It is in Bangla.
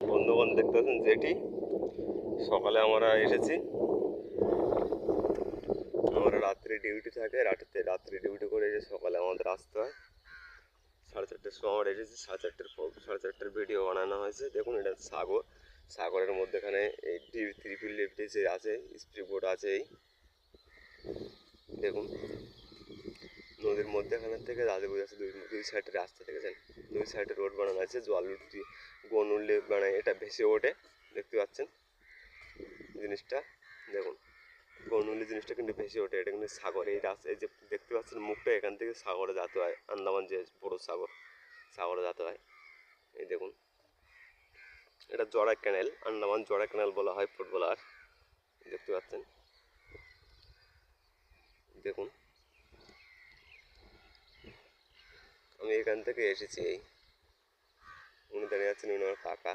বন্ধুগণ দেখতে পাচ্ছেন যেটি সকালে আমরা এসেছি। আমরা রাত্রে ডিউটি থাকে, রাত্রে ডিউটি করে এসে সকালে আমাদের আসতে হয়। 4:30টার সময় আমরা এসেছি। 4:30টার ভিডিও বানানো হয়েছে। দেখুন এটা সাগরের মধ্যেখানে এই ট্রিপল লিফট যে আছে, স্পিড বোট আছে। এই দেখুন নদীর মধ্যেখানের থেকে রাজে বোঝা যাচ্ছে দুই সাইডে রাস্তা দেখেছেন, দুই সাইডে রোড বানানো আছে। জল উঠতে গন উঠলে মানে এটা ভেসে ওঠে, দেখতে পাচ্ছেন জিনিসটা। দেখুন গনুলি জিনিসটা কিন্তু ভেসে ওঠে, এটা কিন্তু সাগর। এই রাস্তা এই যে দেখতে পাচ্ছেন মুখটা, এখান থেকে সাগরে যেতে হয়। আন্দামান যে বড় সাগরে যেতে হয়। এই দেখুন এটা জড়া ক্যানেল, আন্দামান জড়া ক্যানেল বলা হয় ফুটবলার। দেখতে পাচ্ছেন, দেখুন আমি এখান থেকে এসেছি। এই উনি দাঁড়িয়ে আছেন, উনি আমার কাকা।